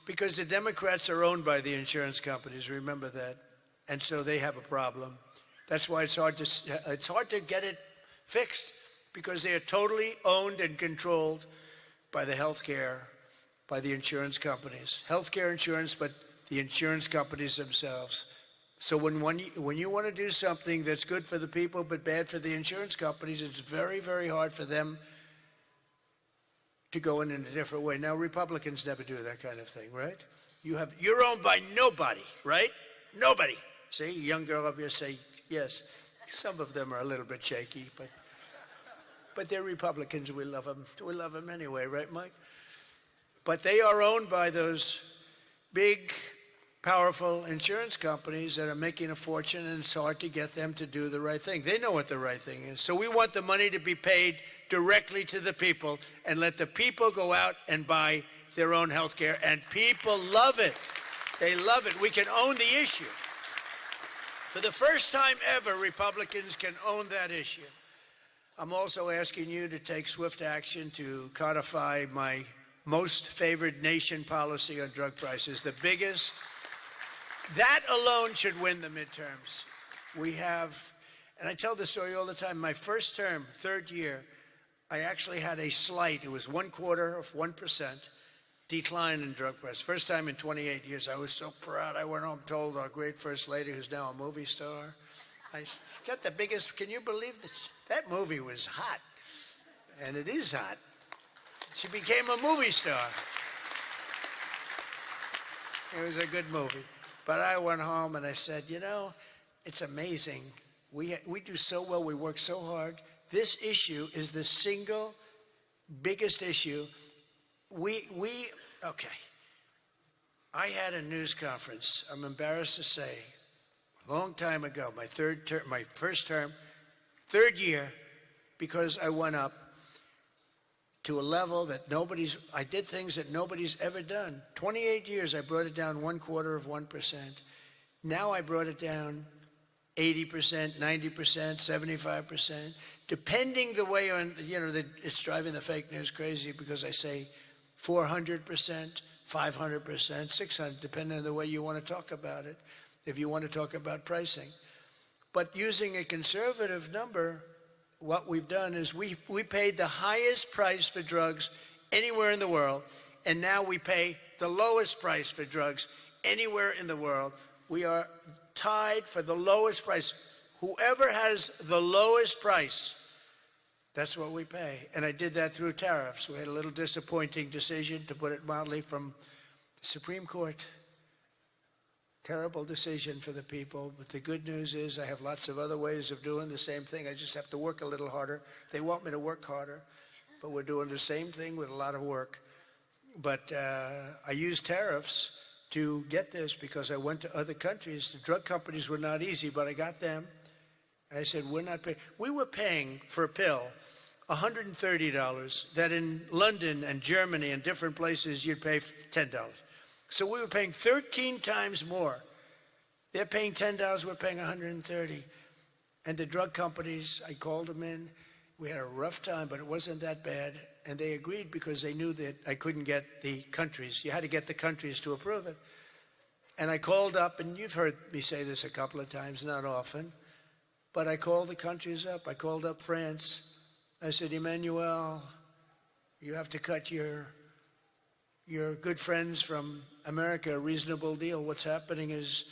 because the Democrats are owned by the insurance companies. Remember that. And so they have a problem. That's why it's hard to get it fixed, because they are totally owned and controlled by the healthcare, by the insurance companies. Healthcare insurance, but the insurance companies themselves. So when you want to do something that's good for the people but bad for the insurance companies, it's very, very hard for them to go in a different way. Now, Republicans never do that kind of thing, right? You're owned by nobody, right? Nobody. See, a young girl up here say yes. Some of them are a little bit shaky, but they're Republicans. We love them. We love them anyway, right, Mike? But they are owned by those big, powerful insurance companies that are making a fortune, and it's hard to get them to do the right thing. They know what the right thing is. So we want the money to be paid directly to the people and let the people go out and buy their own health care. And people love it. They love it. We can own the issue. For the first time ever, Republicans can own that issue. I'm also asking you to take swift action to codify my most favored nation policy on drug prices, the biggest. That alone should win the midterms. We have, and I tell this story all the time, my first term, third year, I actually had a slight, it was 0.25% decline in drug prices. First time in 28 years. I was so proud. I went home, told our great First Lady, who's now a movie star, I got the biggest, can you believe that? That movie was hot. And it is hot. She became a movie star. It was a good movie. But I went home and I said, you know, it's amazing. We do so well. We work so hard. This issue is the single biggest issue. Okay. I had a news conference, I'm embarrassed to say, a long time ago, my first term, third year, because I went up to a level that I did things that nobody's ever done. 28 years, I brought it down 0.25%. Now I brought it down 80%, 90%, 75%, depending the way it's driving the fake news crazy, because I say 400%, 500%, 600, depending on the way you want to talk about it, if you want to talk about pricing. But using a conservative number, what we've done is we paid the highest price for drugs anywhere in the world, and now we pay the lowest price for drugs anywhere in the world. We are tied for the lowest price. Whoever has the lowest price, that's what we pay. And I did that through tariffs. We had a little disappointing decision, to put it mildly, from the Supreme Court. Terrible decision for the people, but the good news is I have lots of other ways of doing the same thing. I just have to work a little harder. They want me to work harder, but we're doing the same thing with a lot of work. But I used tariffs to get this because I went to other countries. The drug companies were not easy, but I got them. I said, we're not paying. We were paying for a pill $130 that in London and Germany and different places you'd pay $10. So we were paying 13 times more. They're paying $10, we're paying $130. And the drug companies, I called them in. We had a rough time, but it wasn't that bad. And they agreed because they knew that I couldn't get the countries. You had to get the countries to approve it. And I called up, and you've heard me say this a couple of times, not often, but I called the countries up. I called up France. I said, Emmanuel, you have to cut your good friends from America a reasonable deal. What's happening is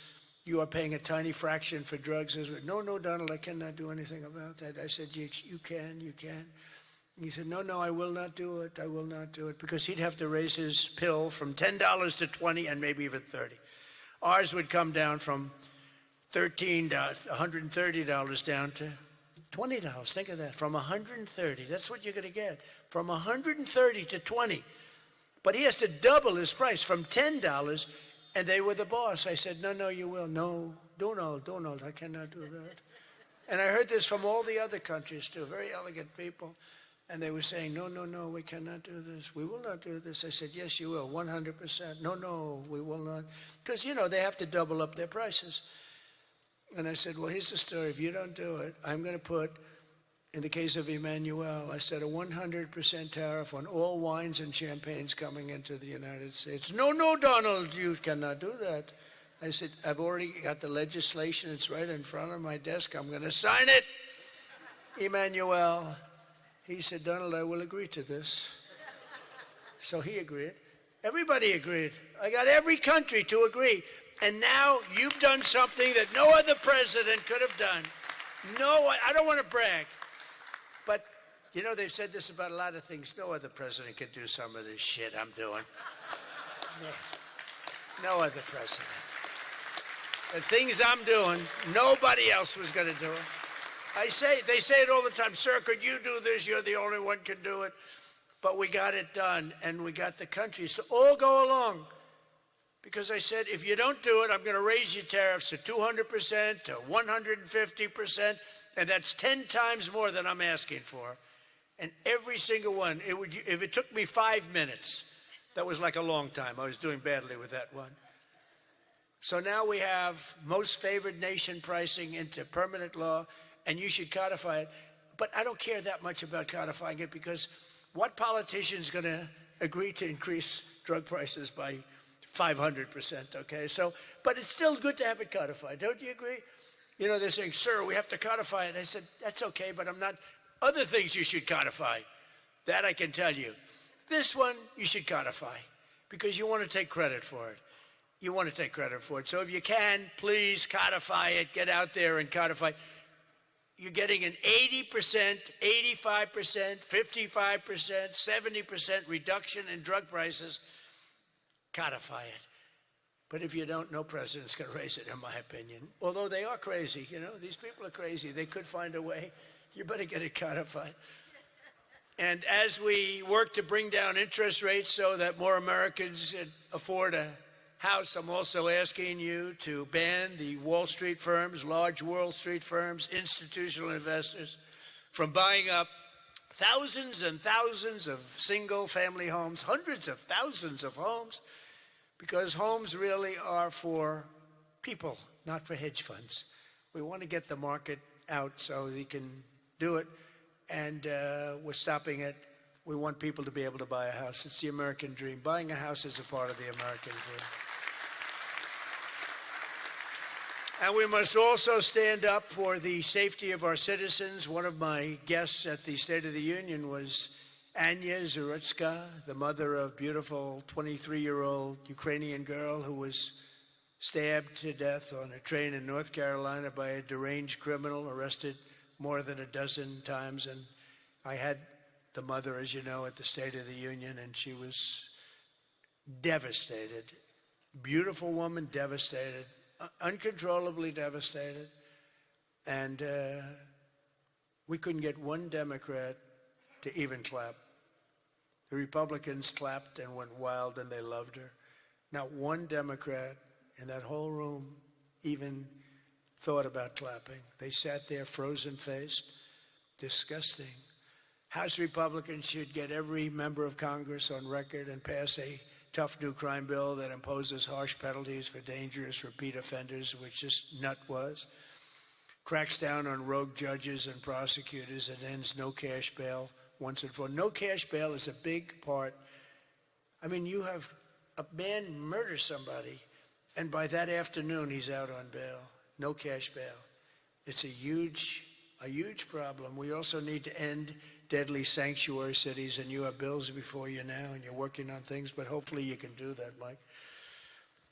you are paying a tiny fraction for drugs. No, Donald, I cannot do anything about that. I said, you can. He said, no, I will not do it. I will not do it. Because he'd have to raise his pill from $10 to $20 and maybe even $30. Ours would come down from $13, $130 down to $20. Think of that. From $130. That's what you're going to get. From $130 to $20. But he has to double his price from $10, and they were the boss. I said, no, you will. No, Donald, I cannot do that. And I heard this from all the other countries, too, very elegant people. And they were saying, no, we cannot do this. We will not do this. I said, yes, you will, 100%. No, we will not. Because, they have to double up their prices. And I said, well, here's the story. If you don't do it, I'm going to put In the case of Emmanuel, I said a 100% tariff on all wines and champagnes coming into the United States. No, no, Donald, you cannot do that. I said, I've already got the legislation. It's right in front of my desk. I'm going to sign it. Emmanuel, he said, Donald, I will agree to this. So he agreed. Everybody agreed. I got every country to agree. And now you've done something that no other president could have done. No, I don't want to brag. But, you know, they've said this about a lot of things. No other president could do some of this shit I'm doing. No other president. The things I'm doing, nobody else was going to do it. They say it all the time, sir, could you do this? You're the only one can do it. But we got it done, and we got the countries to all go along. Because I said, if you don't do it, I'm going to raise your tariffs to 200%, to 150%, and that's 10 times more than I'm asking for. And every single one, if it took me 5 minutes, that was like a long time. I was doing badly with that one. So now we have most favored nation pricing into permanent law, and you should codify it. But I don't care that much about codifying it, because what politician is going to agree to increase drug prices by 500%, okay? So, but it's still good to have it codified. Don't you agree? You know, they're saying, sir, we have to codify it. I said, that's okay, but I'm not. Other things you should codify. That I can tell you. This one, you should codify, because you want to take credit for it. You want to take credit for it. So if you can, please codify it. Get out there and codify. You're getting an 80%, 85%, 55%, 70% reduction in drug prices. Codify it. But if you don't, no president's going to raise it, in my opinion. Although they are crazy, you know, these people are crazy. They could find a way. You better get it codified. And as we work to bring down interest rates so that more Americans afford a house, I'm also asking you to ban the Wall Street firms, large Wall Street firms, institutional investors, from buying up thousands and thousands of single-family homes, hundreds of thousands of homes, because homes really are for people, not for hedge funds. We want to get the market out so they can do it, and we're stopping it. We want people to be able to buy a house. It's the American dream. Buying a house is a part of the American dream. And we must also stand up for the safety of our citizens. One of my guests at the State of the Union was Anya Zarutska, the mother of beautiful 23-year-old Ukrainian girl who was stabbed to death on a train in North Carolina by a deranged criminal, arrested more than a dozen times. And I had the mother, as you know, at the State of the Union, and she was devastated. Beautiful woman, devastated. Uncontrollably devastated. And we couldn't get one Democrat to even clap. The Republicans clapped and went wild, and they loved her. Not one Democrat in that whole room even thought about clapping. They sat there frozen-faced. Disgusting. House Republicans should get every member of Congress on record and pass a tough new crime bill that imposes harsh penalties for dangerous repeat offenders, which this nut was, cracks down on rogue judges and prosecutors, and ends no cash bail once and for all. No cash bail is a big part. I mean, you have a man murder somebody, and by that afternoon, he's out on bail. No cash bail. It's a huge problem. We also need to end deadly sanctuary cities, and you have bills before you now, and you're working on things, but hopefully you can do that, Mike,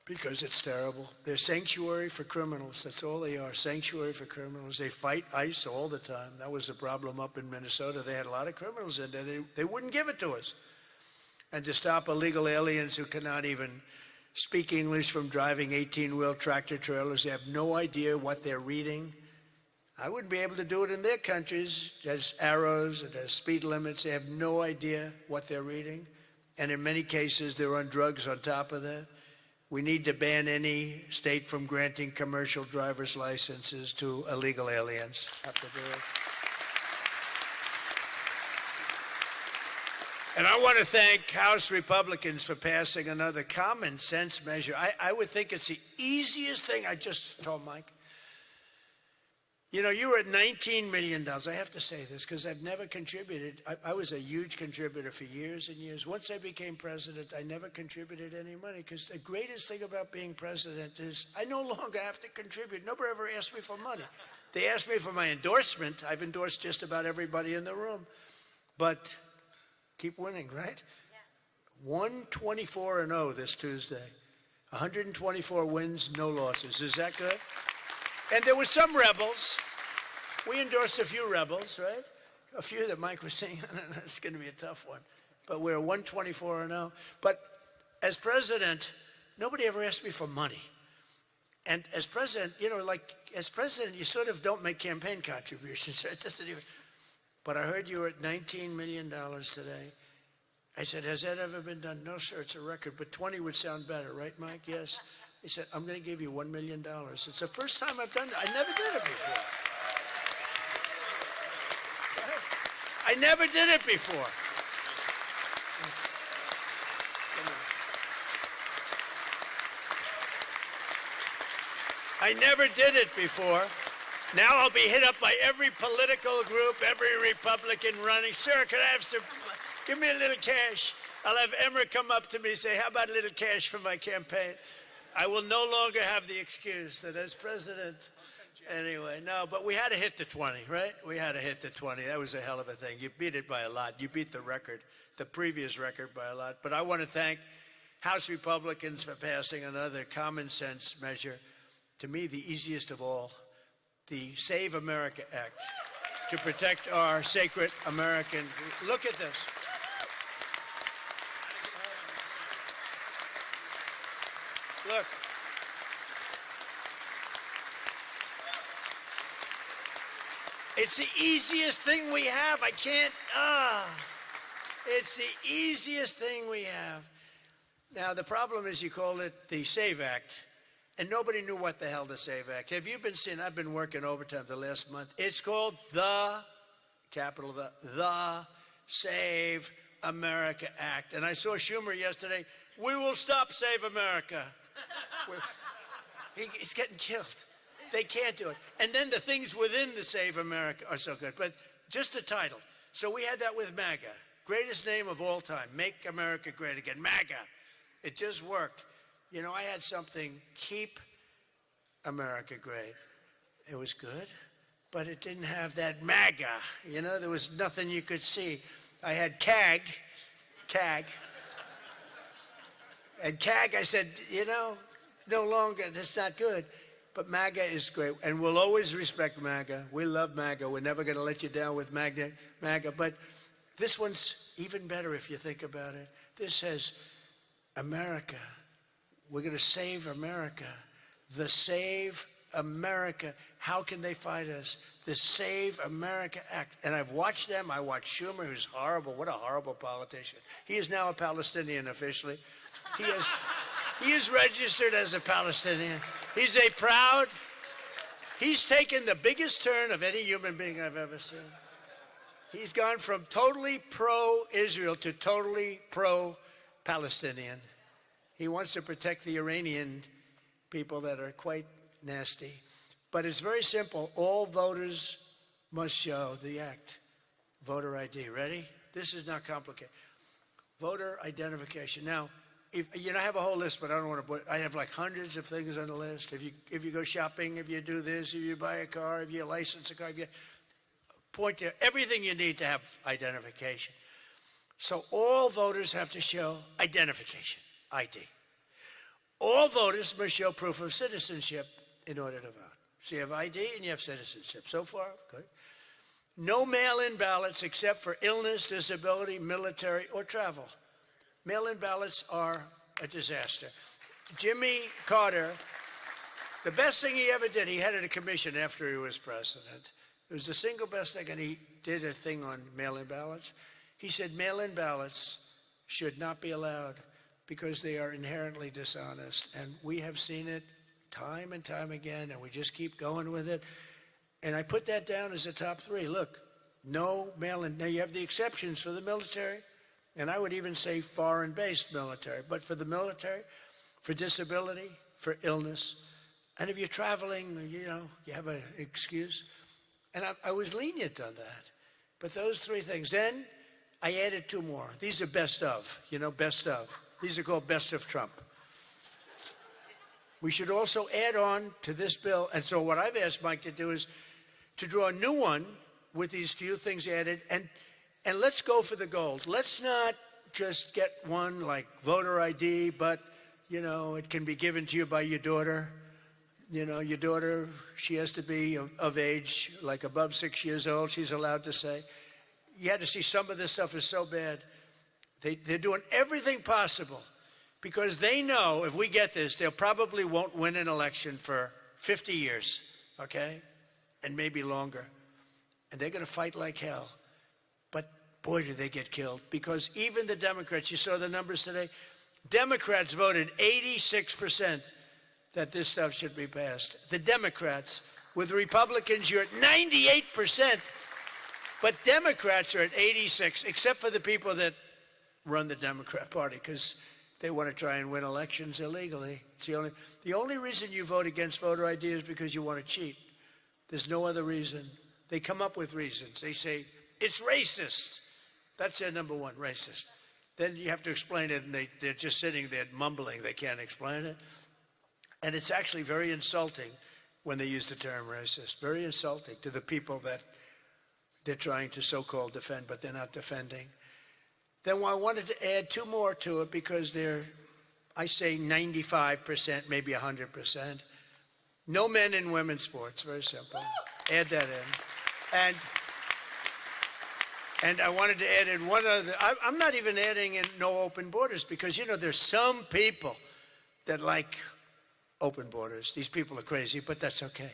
because it's terrible. They're sanctuary for criminals. That's all they are, sanctuary for criminals. They fight ICE all the time. That was a problem up in Minnesota. They had a lot of criminals in there. They wouldn't give it to us. And to stop illegal aliens who cannot even speak English from driving 18-wheel tractor trailers. They have no idea what they're reading. I wouldn't be able to do it in their countries. There's arrows, there's speed limits. They have no idea what they're reading. And in many cases, they're on drugs on top of that. We need to ban any state from granting commercial driver's licenses to illegal aliens. Have to do it. And I want to thank House Republicans for passing another common sense measure. I would think it's the easiest thing. I just told Mike. You know, you were at $19 million. I have to say this because I've never contributed. I was a huge contributor for years and years. Once I became president, I never contributed any money because the greatest thing about being president is I no longer have to contribute. Nobody ever asked me for money. They asked me for my endorsement. I've endorsed just about everybody in the room. But keep winning, right? Yeah. 124-0 this Tuesday. 124 wins, no losses. Is that good? And there were some rebels. We endorsed a few rebels, right? A few that Mike was saying, it's going to be a tough one. But we're 124-0. But as president, nobody ever asked me for money. And as president, you know, like as president, you sort of don't make campaign contributions. Right? It doesn't even. But I heard you were at $19 million today. I said, has that ever been done? No, sir, it's a record. But 20 would sound better, right, Mike? Yes. He said, I'm going to give you $1 million. It's the first time I've done it. I never did it before. I never did it before. I never did it before. Now I'll be hit up by every political group, every Republican running. Sir, can I have some, give me a little cash. I'll have Emmer come up to me and say, how about a little cash for my campaign? I will no longer have the excuse that as president, anyway, no, but we had to hit the 20, right? We had to hit the 20. That was a hell of a thing. You beat it by a lot. You beat the record, the previous record by a lot. But I want to thank House Republicans for passing another common sense measure, to me the easiest of all, the Save America Act, to protect our sacred American. Look at this. Look. It's the easiest thing we have. I can't, it's the easiest thing we have. Now, the problem is you call it the SAVE Act, and nobody knew what the hell the SAVE Act. Have you been seeing, I've been working overtime the last month. It's called the, capital the Save America Act. And I saw Schumer yesterday, we will stop Save America. He's getting killed. They can't do it. And then the things within the Save America are so good. But just the title. So we had that with MAGA. Greatest name of all time. Make America Great Again. MAGA. It just worked. You know, I had something, Keep America Great. It was good, but it didn't have that MAGA. You know, there was nothing you could see. I had CAG. And CAG, I said, you know, no longer, that's not good. But MAGA is great, and we'll always respect MAGA. We love MAGA. We're never going to let you down with MAGA. But this one's even better if you think about it. This says, America. We're going to save America. The Save America. How can they fight us? The Save America Act. And I've watched them. I watched Schumer, who's horrible. What a horrible politician. He is now a Palestinian officially. He is registered as a Palestinian. He's taken the biggest turn of any human being I've ever seen. He's gone from totally pro-Israel to totally pro-Palestinian. He wants to protect the Iranian people that are quite nasty. But it's very simple. All voters must show the act. Voter ID. Ready? This is not complicated. Voter identification. Now, if, you know, I have a whole list, but I don't want to put, I have like hundreds of things on the list. If you go shopping, if you do this, if you buy a car, if you license a car, if you point to everything you need to have identification. So all voters have to show identification, ID. All voters must show proof of citizenship in order to vote. So you have ID and you have citizenship. So far, good. No mail-in ballots except for illness, disability, military, or travel. Mail-in ballots are a disaster. Jimmy Carter, the best thing he ever did, he headed a commission after he was president. It was the single best thing, and he did a thing on mail-in ballots. He said mail-in ballots should not be allowed because they are inherently dishonest. And we have seen it time and time again, and we just keep going with it. And I put that down as a top three. Look, no mail-in. Now, you have the exceptions for the military, and I would even say foreign-based military. But for the military, for disability, for illness, and if you're traveling, you know, you have an excuse, And I was lenient on that. But those three things. Then I added two more. These are best of, best of. These are called best of Trump. We should also add on to this bill. And so what I've asked Mike to do is to draw a new one with these few things added. And let's go for the gold. Let's not just get one like voter ID, but, it can be given to you by your daughter. Your daughter, she has to be of age, like above 6 years old, she's allowed to say. You had to see some of this stuff is so bad. They're doing everything possible because they know if we get this, they probably won't win an election for 50 years, okay? And maybe longer. And they're going to fight like hell. But boy, do they get killed. Because even the Democrats, you saw the numbers today, Democrats voted 86% that this stuff should be passed. The Democrats. With Republicans, you're at 98%. But Democrats are at 86, except for the people that run the Democrat Party, because they want to try and win elections illegally. It's the only reason you vote against voter ID is because you want to cheat. There's no other reason. They come up with reasons. They say, it's racist. That's their number one, racist. Then you have to explain it, and they're just sitting there mumbling. They can't explain it. And it's actually very insulting when they use the term racist. Very insulting to the people that they're trying to so-called defend, but they're not defending. Then I wanted to add two more to it because they're, I say 95%, maybe 100%. No men in women's sports, very simple. Add that in. And I wanted to add in one other, I'm not even adding in no open borders because, there's some people that like open borders. These people are crazy, but that's okay.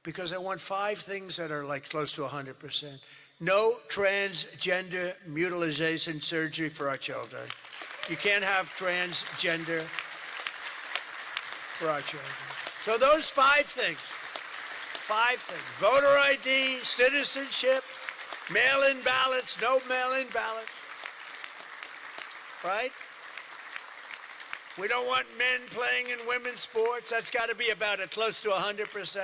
Because I want 5 things that are like close to 100%. No transgender mutilation surgery for our children. You can't have transgender for our children. So those 5 things. 5 things. Voter ID, citizenship, mail-in ballots, no mail-in ballots. Right? We don't want men playing in women's sports. That's got to be about close to 100%.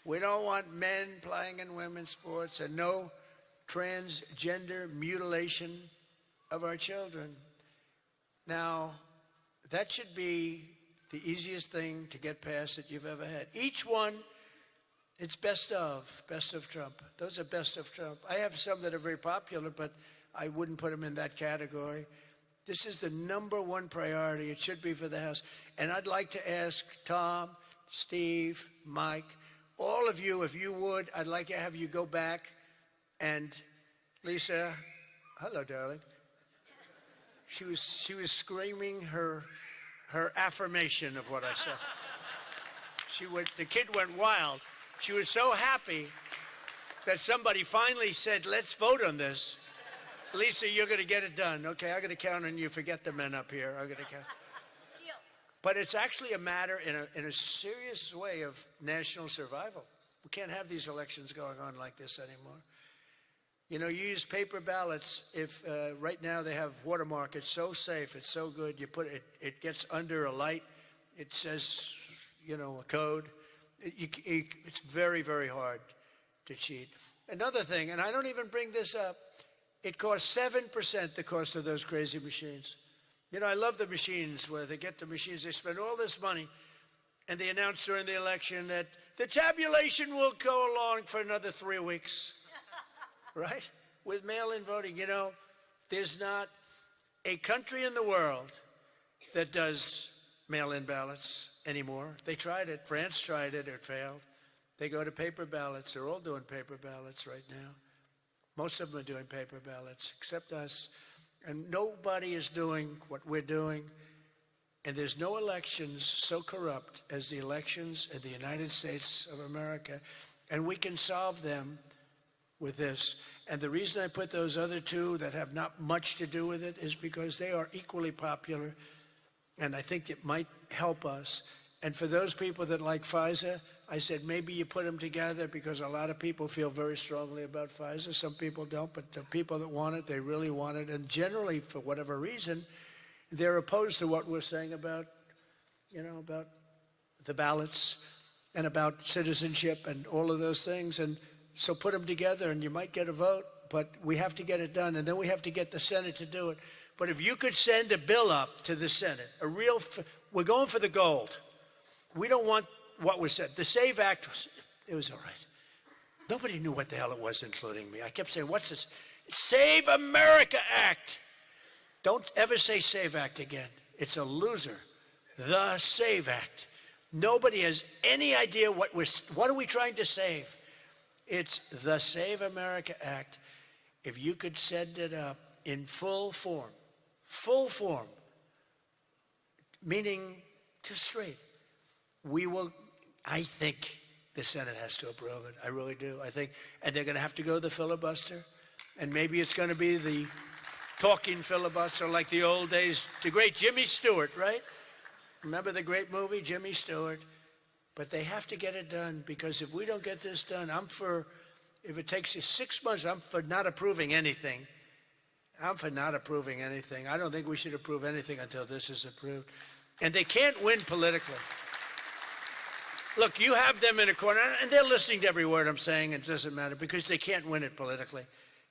We don't want men playing in women's sports and no transgender mutilation of our children. Now, that should be the easiest thing to get past that you've ever had. Each one, it's best of Trump. Those are best of Trump. I have some that are very popular, but I wouldn't put them in that category. This is the number one priority. It should be for the House. And I'd like to ask Tom, Steve, Mike, all of you, if you would, I'd like to have you go back and Lisa, hello, darling. She was screaming her affirmation of what I said. The kid went wild. She was so happy that somebody finally said, let's vote on this. Lisa, you're going to get it done. Okay, I'm going to count on you. Forget the men up here. I'm going to count. But it's actually a matter in a serious way of national survival. We can't have these elections going on like this anymore. You use paper ballots. If right now they have watermark, it's so safe, it's so good. You put it gets under a light. It says, a code. It's very, very hard to cheat. Another thing, and I don't even bring this up, it costs 7% the cost of those crazy machines. I love the machines where they get the machines, they spend all this money, and they announce during the election that the tabulation will go along for another 3 weeks, right? With mail-in voting, there's not a country in the world that does mail-in ballots anymore. They tried it. France tried it. It failed. They go to paper ballots. They're all doing paper ballots right now. Most of them are doing paper ballots, except us. And nobody is doing what we're doing. And there's no elections so corrupt as the elections in the United States of America. And we can solve them with this. And the reason I put those other two that have not much to do with it is because they are equally popular. And I think it might help us. And for those people that like FISA, I said maybe you put them together because a lot of people feel very strongly about FISA. Some people don't, but the people that want it, they really want it. And generally, for whatever reason, they're opposed to what we're saying about, about the ballots and about citizenship and all of those things. And so put them together and you might get a vote, but we have to get it done. And then we have to get the Senate to do it. But if you could send a bill up to the Senate, we're going for the gold. We don't want what was said. The SAVE Act, it was all right. Nobody knew what the hell it was, including me. I kept saying, what's this? Save America Act. Don't ever say SAVE Act again. It's a loser. The SAVE Act. Nobody has any idea what are we trying to save. It's the Save America Act. If you could send it up in full form, meaning just straight, I think the Senate has to approve it. I really do. I think, and they're going to have to go the filibuster, and maybe it's going to be the talking filibuster like the old days. The great Jimmy Stewart, right? Remember the great movie, Jimmy Stewart? But they have to get it done, because if we don't get this done, if it takes you 6 months, I'm for not approving anything. I don't think we should approve anything until this is approved. And they can't win politically. Look, you have them in a corner, and they're listening to every word I'm saying, and it doesn't matter, because they can't win it politically.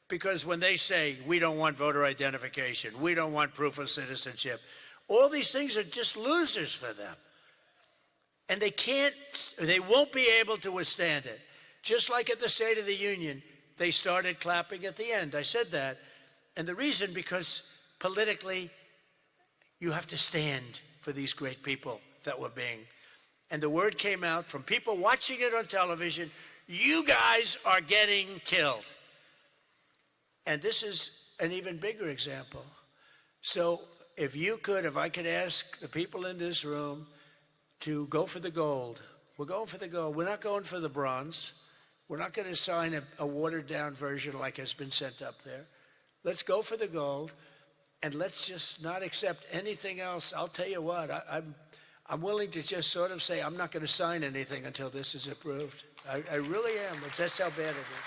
Because when they say, we don't want voter identification, we don't want proof of citizenship, all these things are just losers for them. And they won't be able to withstand it. Just like at the State of the Union, they started clapping at the end. I said that. And the reason, because politically, you have to stand for these great people that were being. And the word came out from people watching it on television, you guys are getting killed. And this is an even bigger example. So if I could ask the people in this room to go for the gold. We're going for the gold. We're not going for the bronze. We're not going to sign a watered-down version like has been sent up there. Let's go for the gold, and let's just not accept anything else. I'll tell you what, I'm willing to just sort of say I'm not going to sign anything until this is approved. I really am. That's how bad it is.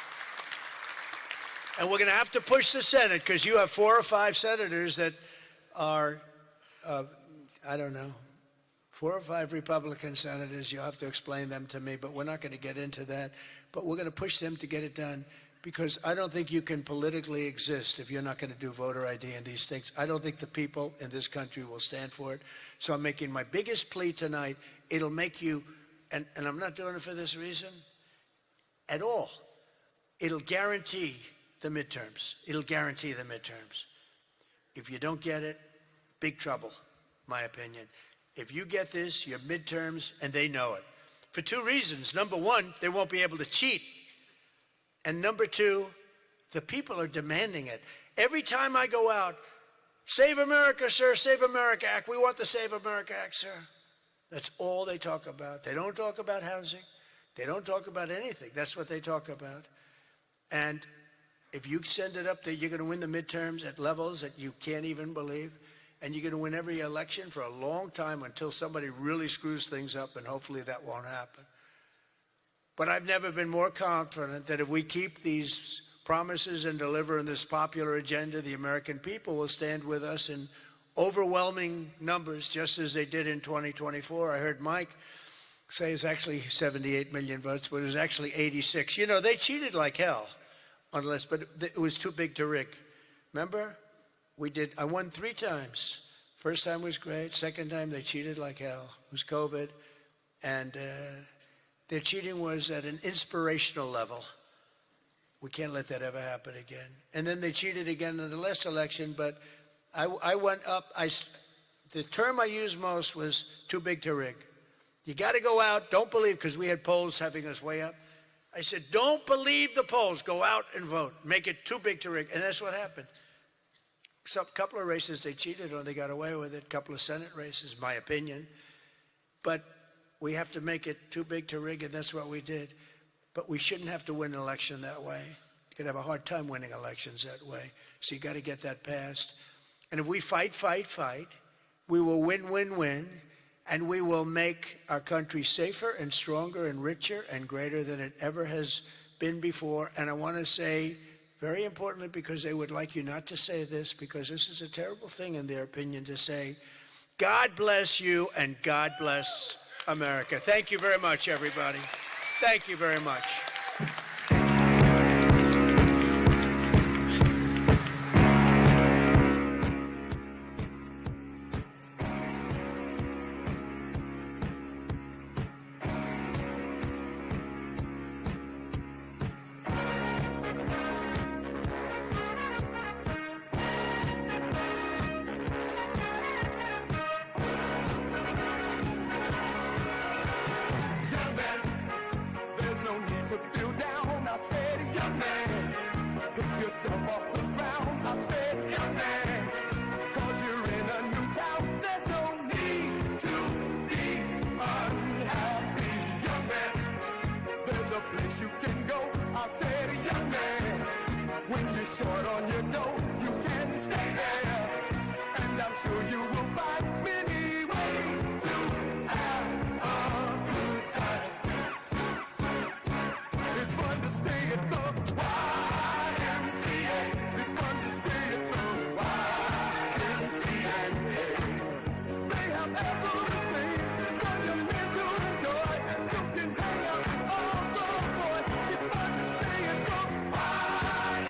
And we're going to have to push the Senate, because you have 4 or 5 senators that are, I don't know, 4 or 5 Republican senators. You'll have to explain them to me, but we're not going to get into that. But we're going to push them to get it done, because I don't think you can politically exist if you're not going to do voter ID and these things. I don't think the people in this country will stand for it. So I'm making my biggest plea tonight. It'll make you, and I'm not doing it for this reason at all. It'll guarantee the midterms. It'll guarantee the midterms. If you don't get it, big trouble, my opinion. If you get this, your midterms, and they know it. For 2 reasons. Number one, they won't be able to cheat. And number 2, the people are demanding it. Every time I go out, Save America, sir, Save America Act. We want the Save America Act, sir. That's all they talk about. They don't talk about housing. They don't talk about anything. That's what they talk about. And if you send it up there, you're going to win the midterms at levels that you can't even believe. And you're going to win every election for a long time until somebody really screws things up, and hopefully that won't happen. But I've never been more confident that if we keep these promises and deliver on this popular agenda, the American people will stand with us in overwhelming numbers, just as they did in 2024. I heard Mike say it's actually 78 million votes, but it was actually 86. You know, they cheated like hell on the list, but it was too big to rig. Remember? I won 3 times. First time was great. Second time, they cheated like hell. It was COVID. And their cheating was at an inspirational level. We can't let that ever happen again. And then they cheated again in the last election, but I went up. The term I used most was too big to rig. You got to go out. Don't believe, because we had polls having us way up. I said, don't believe the polls. Go out and vote. Make it too big to rig. And that's what happened. A couple of races they cheated on, they got away with it. A couple of Senate races, my opinion. But we have to make it too big to rig, and that's what we did. But we shouldn't have to win an election that way. You could have a hard time winning elections that way. So you got to get that passed. And if we fight, we will win, and we will make our country safer and stronger and richer and greater than it ever has been before. And I want to say, very importantly, because they would like you not to say this, because this is a terrible thing in their opinion to say, God bless you and God bless America. Thank you very much, everybody. Thank you very much. There's no need to feel down. I said, young man, pick yourself off the ground. I said, young man, cause you're in a new town. There's no need to be unhappy. Young man, there's a place you can go. I said, young man, when you're short on your dough, you can stay there. And I'm sure you will find many ways to have a good time. It's fun to stay at the YMCA. It's fun to stay at the YMCA. They have everything for your men to enjoy. You can hang out with all the boys. It's fun to stay at the YMCA.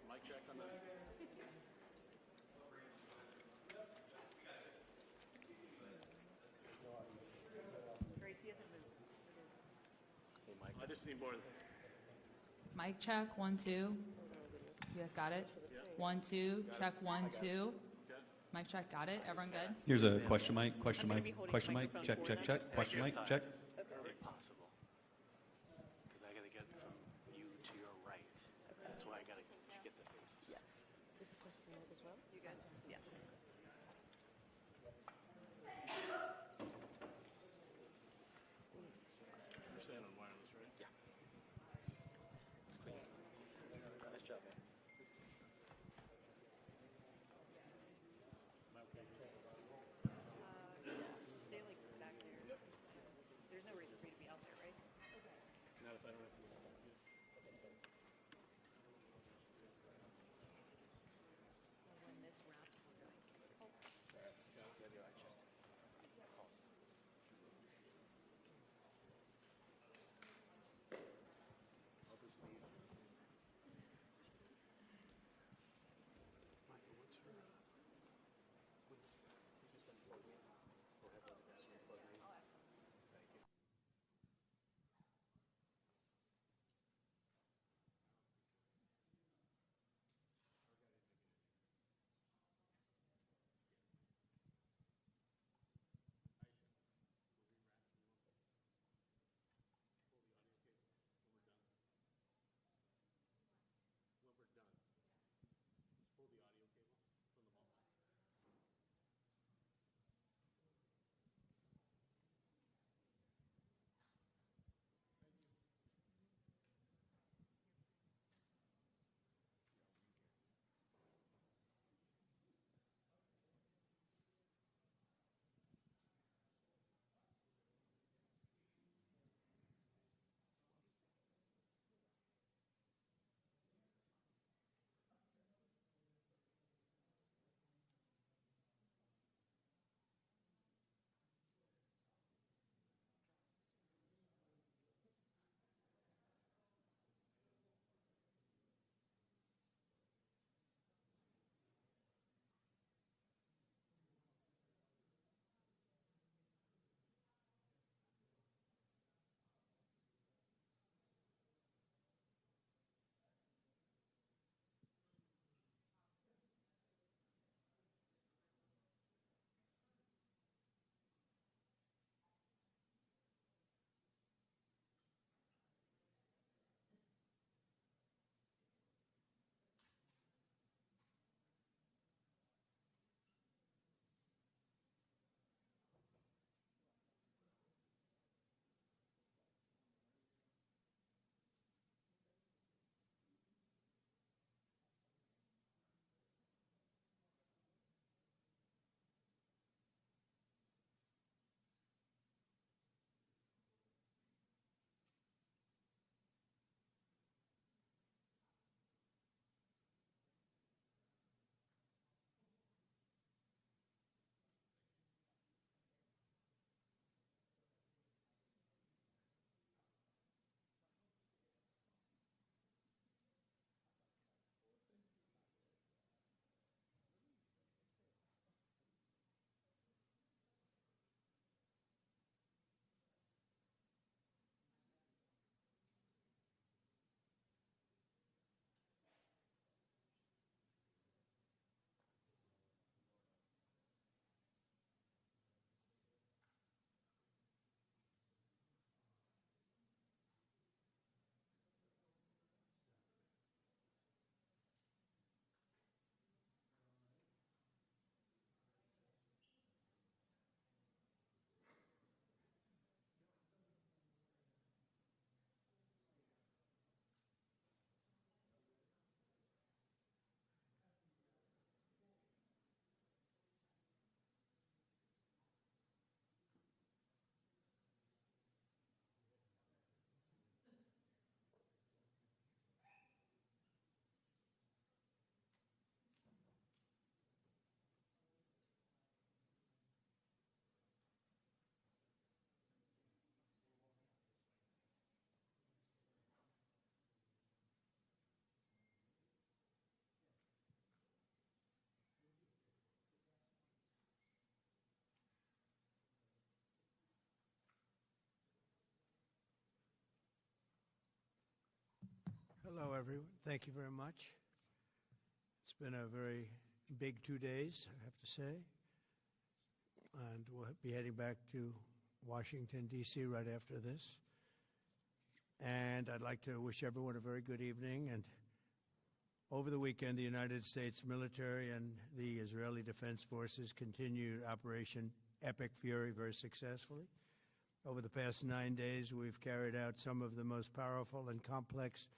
Mic check on the. Tracy hasn't moved. Hey, Mike. I just need more. Mic check, 1, 2. You guys got it? 1, 2, check 1, 2. Mic check, got it? Everyone good? Here's a question mic, question I'm gonna mic, be holding question the mic, microphone check, for check, them. check, question mic, check. If possible. Because I got to get from you to your right. That's why I got to get the faces. Yes. Is this a question for Eric as well? You guys? Yeah. You're saying on wireless, right? Yeah. It's clean. Nice job, man. Am I okay? Yeah. Just stay like back there. Yep. There's no reason for you to be out there, right? Not if I don't have to. When this wraps, we're going to the call. I'll just leave. Michael, what's her? Or have one of the guys plug me in. Thank you. Hello, everyone. Thank you very much. It's been a very big 2 days, I have to say. And we'll be heading back to Washington, D.C. right after this. And I'd like to wish everyone a very good evening. And over the weekend, the United States military and the Israeli Defense Forces continued Operation Epic Fury very successfully. Over the past 9 days, we've carried out some of the most powerful and complex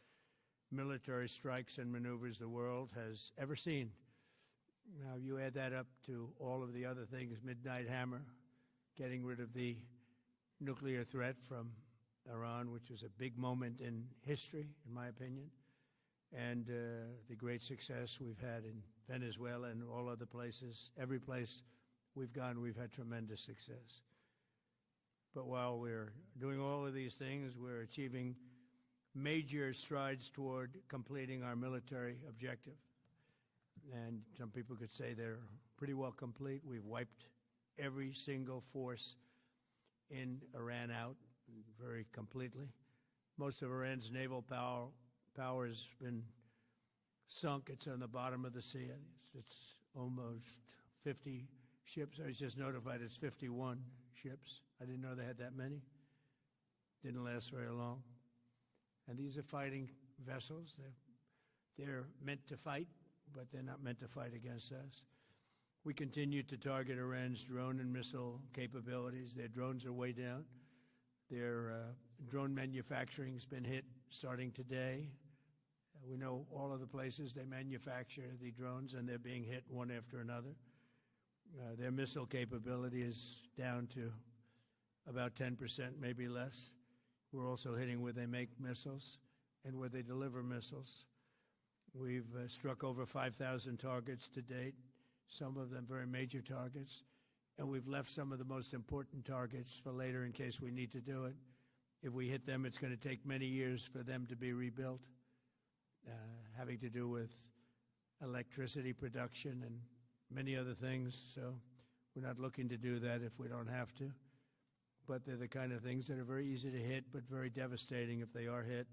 military strikes and maneuvers the world has ever seen. Now, you add that up to all of the other things, Midnight Hammer, getting rid of the nuclear threat from Iran, which was a big moment in history, in my opinion, and the great success we've had in Venezuela and all other places. Every place we've gone, we've had tremendous success. But while we're doing all of these things, we're achieving major strides toward completing our military objective. And some people could say they're pretty well complete. We've wiped every single force in Iran out very completely. Most of Iran's naval power has been sunk. It's on the bottom of the sea. It's almost 50 ships. I was just notified it's 51 ships. I didn't know they had that many. Didn't last very long. And these are fighting vessels. They're meant to fight, but they're not meant to fight against us. We continue to target Iran's drone and missile capabilities. Their drones are way down. Their drone manufacturing has been hit starting today. We know all of the places they manufacture the drones, and they're being hit one after another. Their missile capability is down to about 10%, maybe less. We're also hitting where they make missiles and where they deliver missiles. We've struck over 5,000 targets to date, some of them very major targets, and we've left some of the most important targets for later in case we need to do it. If we hit them, it's going to take many years for them to be rebuilt, having to do with electricity production and many other things. So we're not looking to do that if we don't have to. But they're the kind of things that are very easy to hit, but very devastating if they are hit.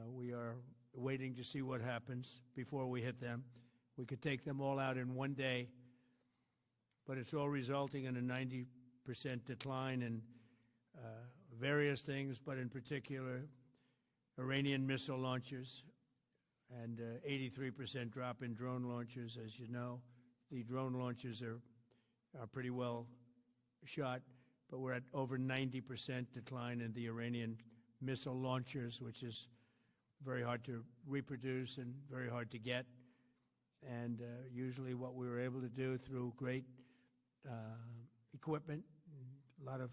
We are waiting to see what happens before we hit them. We could take them all out in 1 day, but it's all resulting in a 90% decline in various things, but in particular, Iranian missile launchers and 83% drop in drone launchers. As you know, the drone launchers are pretty well shot, but we're at over 90% decline in the Iranian missile launchers, which is very hard to reproduce and very hard to get. And usually what we were able to do through great equipment, a lot of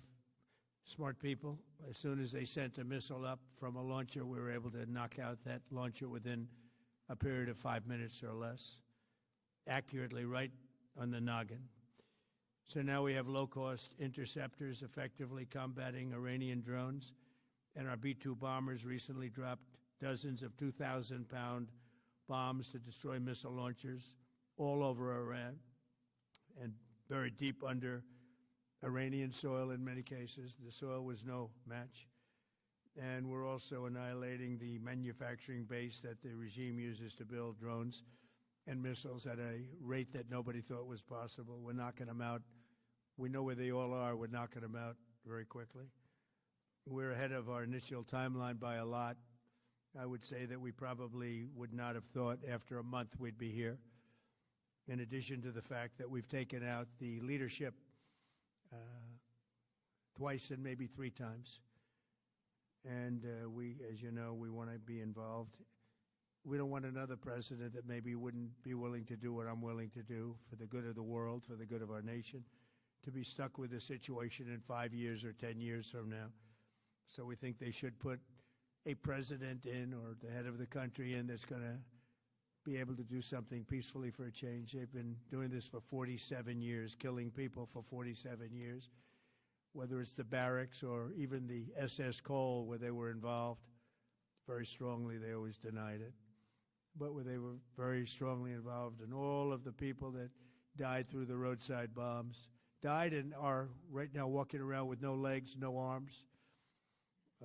smart people, as soon as they sent a missile up from a launcher, we were able to knock out that launcher within a period of 5 minutes or less, accurately right on the noggin. So now we have low-cost interceptors effectively combating Iranian drones, and our B-2 bombers recently dropped dozens of 2,000-pound bombs to destroy missile launchers all over Iran and buried deep under Iranian soil in many cases. The soil was no match. And we're also annihilating the manufacturing base that the regime uses to build drones and missiles at a rate that nobody thought was possible. We're knocking them out. We know where they all are. We're knocking them out very quickly. We're ahead of our initial timeline by a lot. I would say that we probably would not have thought after a month we'd be here, in addition to the fact that we've taken out the leadership twice and maybe 3 times. And we, as you know, we want to be involved. We don't want another president that maybe wouldn't be willing to do what I'm willing to do for the good of the world, for the good of our nation, to be stuck with this situation in 5 years or 10 years from now. So we think they should put a president in, or the head of the country in, that's going to be able to do something peacefully for a change. They've been doing this for 47 years, killing people for 47 years, whether it's the barracks or even the SS Cole where they were involved. Very strongly, they always denied it. But where they were very strongly involved, and all of the people that died through the roadside bombs died and are right now walking around with no legs, no arms,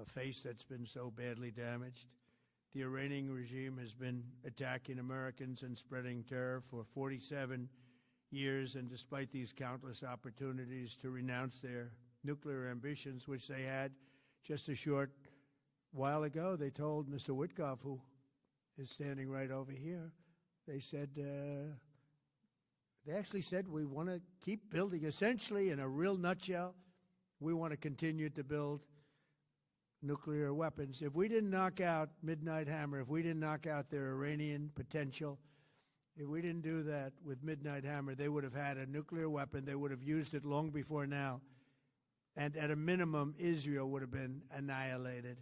a face that's been so badly damaged. The Iranian regime has been attacking Americans and spreading terror for 47 years, and despite these countless opportunities to renounce their nuclear ambitions, which they had just a short while ago, they told Mr. Witkoff, who is standing right over here, they said, they actually said, we want to keep building. Essentially, in a real nutshell, we want to continue to build nuclear weapons. If we didn't knock out Midnight Hammer, if we didn't knock out their Iranian potential, if we didn't do that with Midnight Hammer, they would have had a nuclear weapon. They would have used it long before now. And at a minimum, Israel would have been annihilated.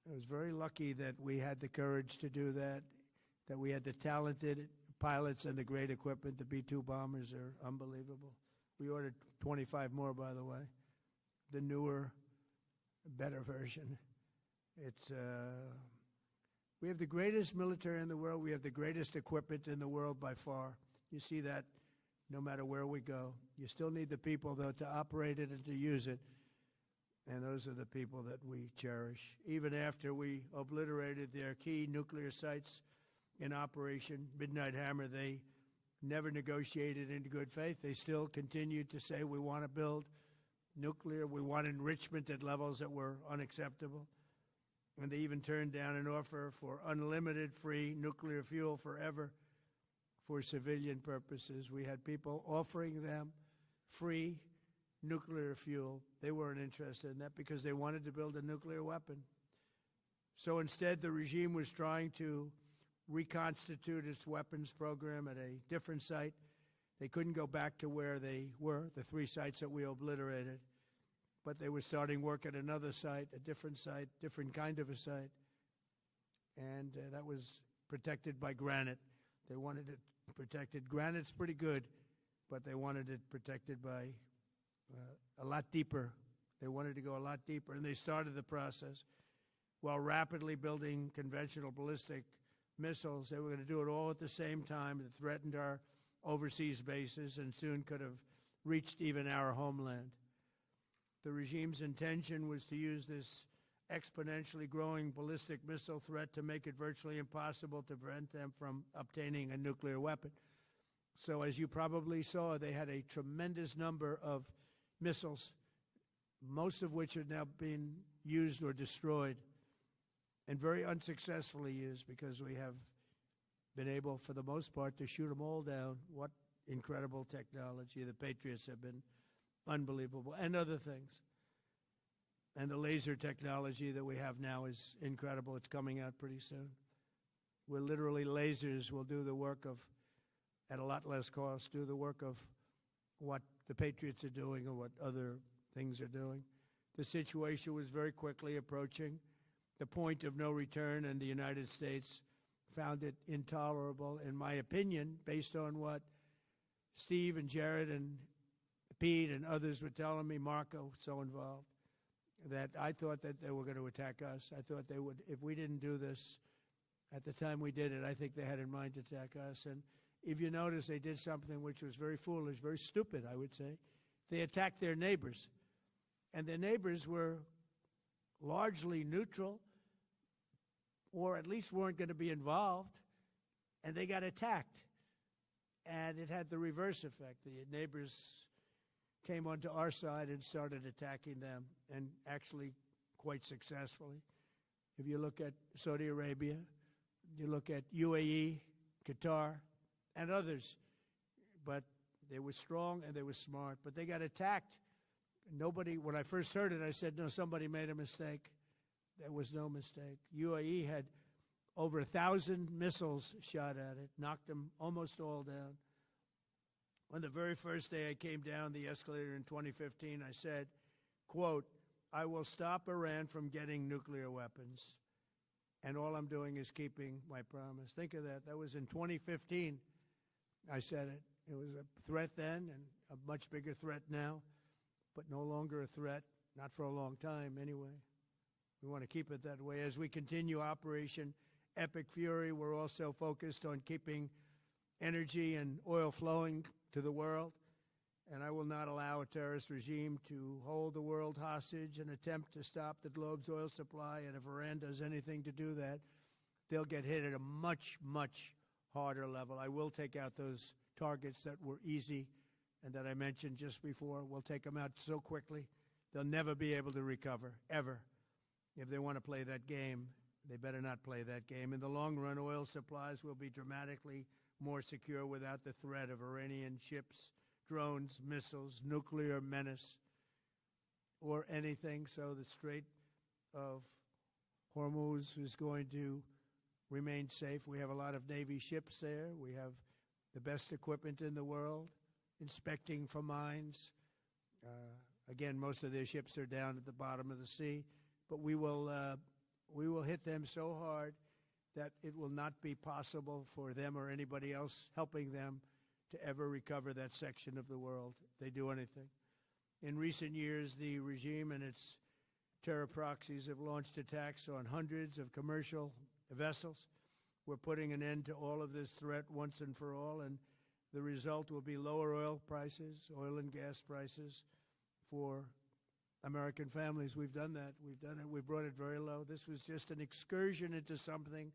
I was very lucky that we had the courage to do that, that we had the talented pilots and the great equipment. The B-2 bombers are unbelievable. We ordered 25 more, by the way. The newer, better version. We have the greatest military in the world. We have the greatest equipment in the world by far. You see that no matter where we go. You still need the people, though, to operate it and to use it. And those are the people that we cherish. Even after we obliterated their key nuclear sites in Operation Midnight Hammer, they never negotiated in good faith. They still continued to say, we want to build nuclear. We want enrichment at levels that were unacceptable. And they even turned down an offer for unlimited free nuclear fuel forever for civilian purposes. We had people offering them free nuclear fuel. They weren't interested in that because they wanted to build a nuclear weapon. So instead, the regime was trying to reconstitute its weapons program at a different site. They couldn't go back to where they were, the 3 sites that we obliterated. But they were starting work at another site, a different site, different kind of a site. And that was protected by granite. They wanted it protected. Granite's pretty good, but they wanted it protected by a lot deeper. They wanted to go a lot deeper, and they started the process while rapidly building conventional ballistic missiles. They were going to do it all at the same time. It threatened our overseas bases and soon could have reached even our homeland. The regime's intention was to use this exponentially growing ballistic missile threat to make it virtually impossible to prevent them from obtaining a nuclear weapon. So as you probably saw, they had a tremendous number of missiles, most of which have now been used or destroyed, and very unsuccessfully used because we have been able, for the most part, to shoot them all down. What incredible technology. The Patriots have been unbelievable, and other things. And the laser technology that we have now is incredible. It's coming out pretty soon. Where literally lasers will do the work of, at a lot less cost, do the work of what the Patriots are doing or what other things are doing. The situation was very quickly approaching the point of no return, and the United States found it intolerable, in my opinion, based on what Steve and Jared and Pete and others were telling me, Marco, so involved, that I thought that they were going to attack us. I thought they would, if we didn't do this at the time we did it, I think they had in mind to attack us. And if you notice, they did something which was very foolish, very stupid, I would say. They attacked their neighbors. And their neighbors were largely neutral, or at least weren't going to be involved, and they got attacked. And it had the reverse effect. The neighbors came onto our side and started attacking them, and actually quite successfully. If you look at Saudi Arabia, you look at UAE, Qatar, and others, but they were strong and they were smart, but they got attacked. Nobody, when I first heard it, I said, no, somebody made a mistake. There was no mistake. UAE had over 1,000 missiles shot at it, knocked them almost all down. On the very first day I came down the escalator in 2015, I said, quote, I will stop Iran from getting nuclear weapons, and all I'm doing is keeping my promise. Think of that. That was in 2015. I said it. It was a threat then and a much bigger threat now, but no longer a threat, not for a long time anyway. We want to keep it that way. As we continue Operation Epic Fury, we're also focused on keeping energy and oil flowing to the world. and I will not allow a terrorist regime to hold the world hostage and attempt to stop the globe's oil supply. And if Iran does anything to do that, they'll get hit at a much, much harder level. I will take out those targets that were easy and that I mentioned just before. We'll take them out so quickly, they'll never be able to recover, ever. If they want to play that game, they better not play that game. In the long run, oil supplies will be dramatically more secure without the threat of Iranian ships, drones, missiles, nuclear menace, or anything. So the Strait of Hormuz is going to remain safe. We have a lot of Navy ships there. We have the best equipment in the world, inspecting for mines. Again, most of their ships are down at the bottom of the sea, but we will hit them so hard that it will not be possible for them or anybody else helping them to ever recover that section of the world if they do anything. In recent years, the regime and its terror proxies have launched attacks on hundreds of commercial vessels. We're putting an end to all of this threat once and for all, and the result will be lower oil prices, oil and gas prices for American families. We've done that. We've done it. We've brought it very low. This was just an excursion into something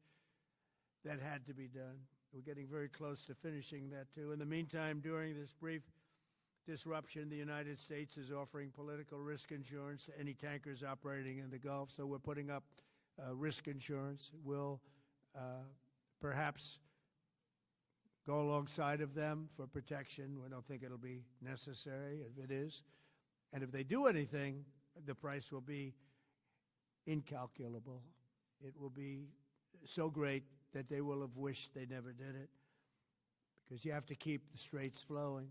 that had to be done. We're getting very close to finishing that, too. In the meantime, during this brief disruption, the United States is offering political risk insurance to any tankers operating in the Gulf. So we're putting up risk insurance. We'll perhaps go alongside of them for protection. We don't think it'll be necessary if it is. And if they do anything, the price will be incalculable. It will be so great that they will have wished they never did it, because you have to keep the straits flowing.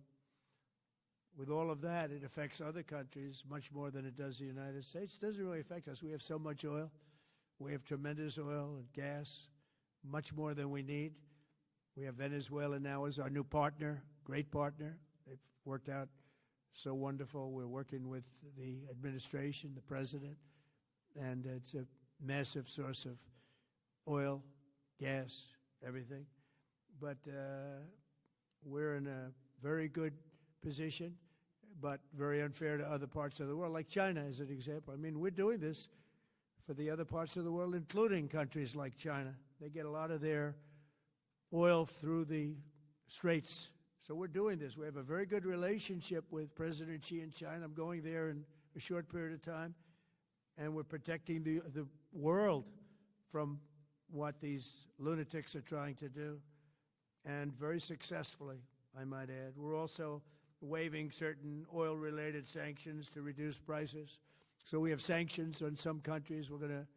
With all of that, it affects other countries much more than it does the United States. It doesn't really affect us. We have so much oil. We have tremendous oil and gas, much more than we need. We have Venezuela now as our new partner, great partner. They've worked out so wonderful. We're working with the administration, the president, and it's a massive source of oil, gas, everything. But we're in a very good position, but very unfair to other parts of the world, like China as an example. I mean, we're doing this for the other parts of the world, including countries like China. They get a lot of their oil through the straits. So we're doing this. We have a very good relationship with President Xi in China. I'm going there in a short period of time, and we're protecting the world from what these lunatics are trying to do, and very successfully, I might add. We're also waiving certain oil-related sanctions to reduce prices. So we have sanctions on some countries. We're going to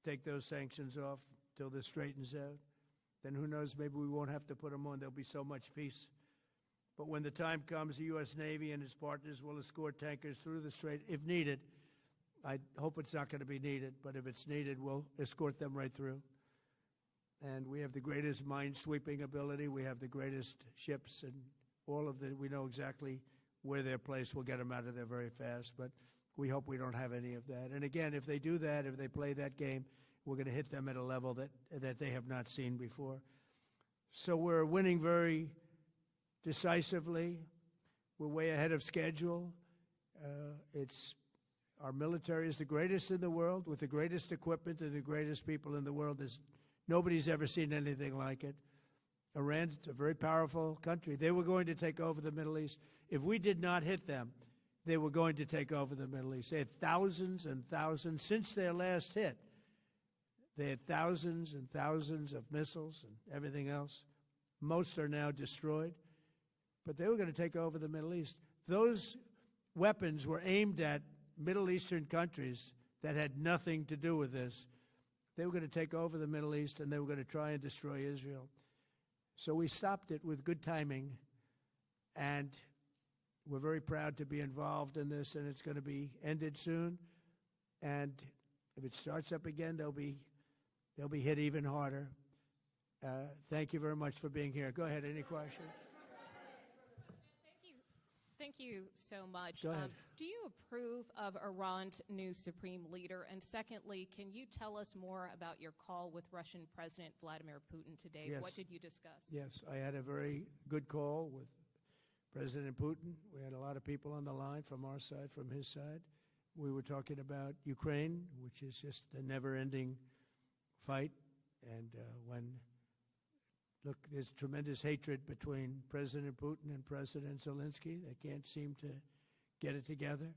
take those sanctions off till this straightens out. Then who knows, maybe we won't have to put them on. There'll be so much peace. But when the time comes, the U.S. Navy and its partners will escort tankers through the strait if needed. I hope it's not going to be needed, but if it's needed, we'll escort them right through. And we have the greatest mine-sweeping ability. We have the greatest ships, and all of we know exactly where they're placed. We'll get them out of there very fast, but we hope we don't have any of that. And again, if they do that, if they play that game, we're going to hit them at a level that they have not seen before. So we're winning very decisively. We're way ahead of schedule. Our military is the greatest in the world, with the greatest equipment and the greatest people in the world. Nobody's ever seen anything like it. Iran's a very powerful country. They were going to take over the Middle East. If we did not hit them, they were going to take over the Middle East. They had thousands and thousands since their last hit. They had thousands and thousands of missiles and everything else. Most are now destroyed. But they were going to take over the Middle East. Those weapons were aimed at Middle Eastern countries that had nothing to do with this. They were going to take over the Middle East, and they were going to try and destroy Israel. So we stopped it with good timing, and we're very proud to be involved in this, and it's going to be ended soon. And if it starts up again, they'll be hit even harder. Thank you very much for being here. Go ahead. Any questions? Thank you so much. Go ahead. Do you approve of Iran's new supreme leader? And secondly, can you tell us more about your call with Russian President Vladimir Putin today? Yes. What did you discuss? Yes, I had a very good call with President Putin. We had a lot of people on the line from our side, from his side. We were talking about Ukraine, which is just a never-ending fight. And look, there's tremendous hatred between President Putin and President Zelensky. They can't seem to get it together.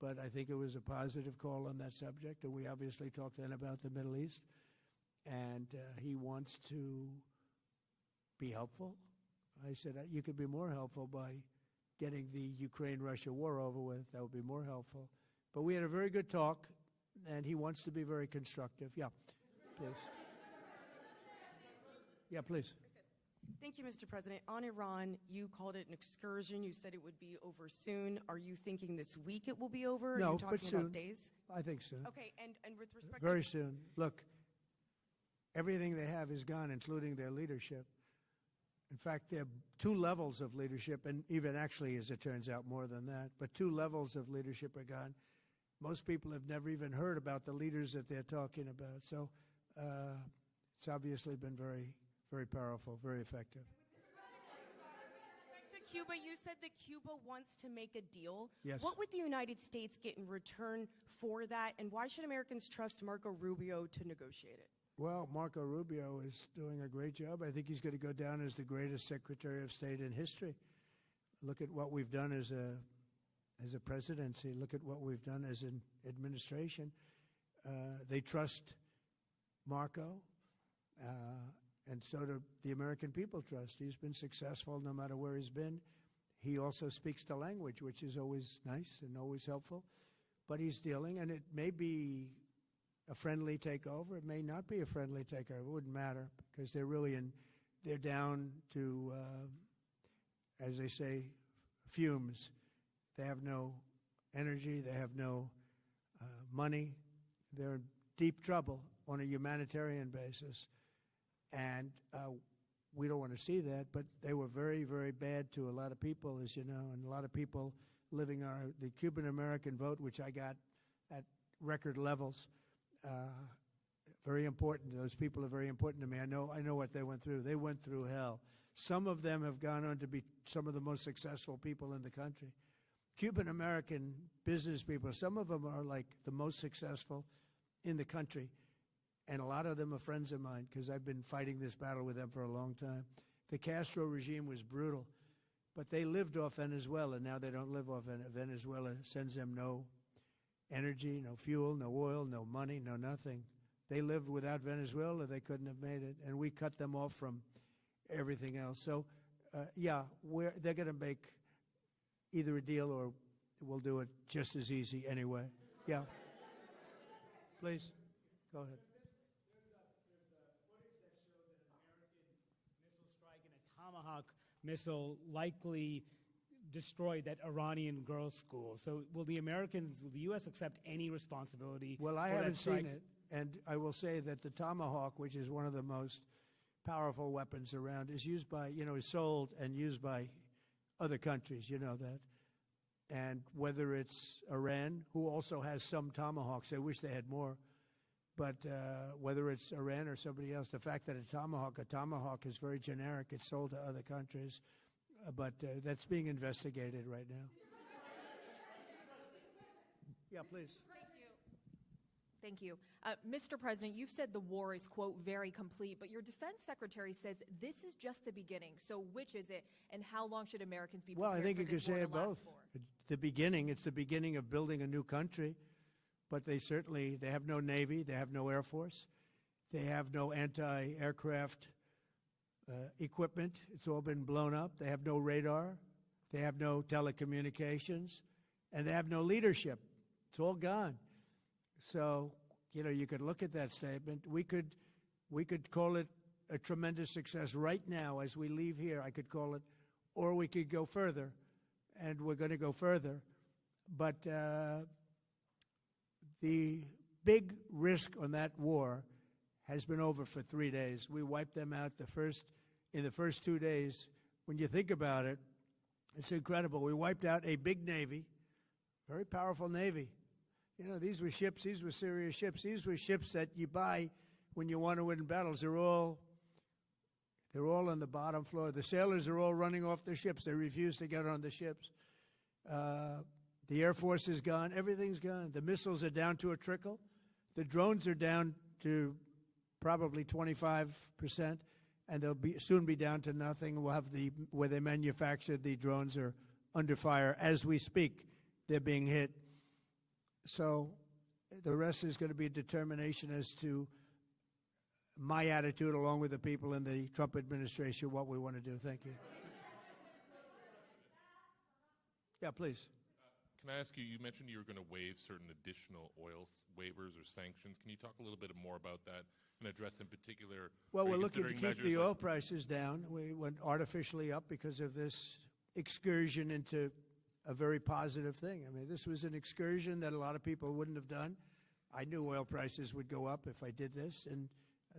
But I think it was a positive call on that subject. And we obviously talked then about the Middle East. And he wants to be helpful. I said, you could be more helpful by getting the Ukraine-Russia war over with. That would be more helpful. But we had a very good talk, and he wants to be very constructive. Yeah, please. Yeah, please. Thank you, Mr. President. On Iran, you called it an excursion. You said it would be over soon. Are you thinking this week it will be over? Are No, you talking but soon. about days? I think soon. Okay, and with respect Very to... soon. Look, everything they have is gone, including their leadership. In fact, there are two levels of leadership, and even actually, as it turns out, more than that. But two levels of leadership are gone. Most people have never even heard about the leaders that they're talking about. So it's obviously been very, very powerful, very effective. To Cuba, you said that Cuba wants to make a deal. Yes. What would the United States get in return for that, and why should Americans trust Marco Rubio to negotiate it? Well, Marco Rubio is doing a great job. I think he's going to go down as the greatest Secretary of State in history. Look at what we've done as a presidency. Look at what we've done as an administration. They trust Marco, and so do the American people trust. He's been successful no matter where he's been. He also speaks the language, which is always nice and always helpful. But he's dealing, and it may be a friendly takeover. It may not be a friendly takeover. It wouldn't matter because they're down to, as they say, fumes. They have no energy. They have no money. They're in deep trouble on a humanitarian basis. And we don't want to see that, but they were very, very bad to a lot of people, as you know, and a lot of people living the Cuban-American vote, which I got at record levels. Very important. Those people are very important to me. I know what they went through. They went through hell. Some of them have gone on to be some of the most successful people in the country. Cuban-American business people, some of them are like the most successful in the country. And a lot of them are friends of mine because I've been fighting this battle with them for a long time. The Castro regime was brutal, but they lived off Venezuela. Now they don't live off Venezuela. Sends them no energy, no fuel, no oil, no money, no nothing. They lived without Venezuela. They couldn't have made it. And we cut them off from everything else. So, yeah, they're going to make either a deal or we'll do it just as easy anyway. Yeah. Please, go ahead. Tomahawk missile likely destroyed that Iranian girls' school. So will the U.S. accept any responsibility? Well, I haven't seen it, and I will say that the Tomahawk, which is one of the most powerful weapons around, is used by, is sold and used by other countries, you know that. And whether it's Iran, who also has some Tomahawks, they wish they had more, but whether it's Iran or somebody else, the fact that a Tomahawk is very generic. It's sold to other countries, but that's being investigated right now. Yeah, please. Thank you. Mr. President, you've said the war is, quote, very complete, but your defense secretary says this is just the beginning. So which is it, and how long should Americans be prepared Well, I think for you could this war say to it last both. for? The beginning, it's the beginning of building a new country, but they have no Navy, they have no Air Force, they have no anti-aircraft equipment. It's all been blown up. They have no radar, they have no telecommunications, and they have no leadership. It's all gone. So, you could look at that statement. We could call it a tremendous success right now as we leave here. I could call it, or we could go further, and we're going to go further. But the big risk on that war has been over for 3 days. We wiped them out in the first 2 days. When you think about it, it's incredible. We wiped out a big Navy, very powerful Navy. These were ships. These were serious ships. These were ships that you buy when you want to win battles. They're all on the bottom floor. The sailors are all running off their ships. They refuse to get on the ships. The Air Force is gone. Everything's gone. The missiles are down to a trickle. The drones are down to probably 25%, and they'll soon be down to nothing. We'll have where they manufactured the drones are under fire as we speak. They're being hit. So the rest is going to be a determination as to my attitude, along with the people in the Trump administration, what we want to do. Thank you. Yeah, please. Can I ask you, you mentioned you were going to waive certain additional oil waivers or sanctions. Can you talk a little bit more about that and address in particular? Well, are we're you looking to considering keep the measures oil prices down. We went artificially up because of this excursion into a very positive thing. I mean, this was an excursion that a lot of people wouldn't have done. I knew oil prices would go up if I did this, and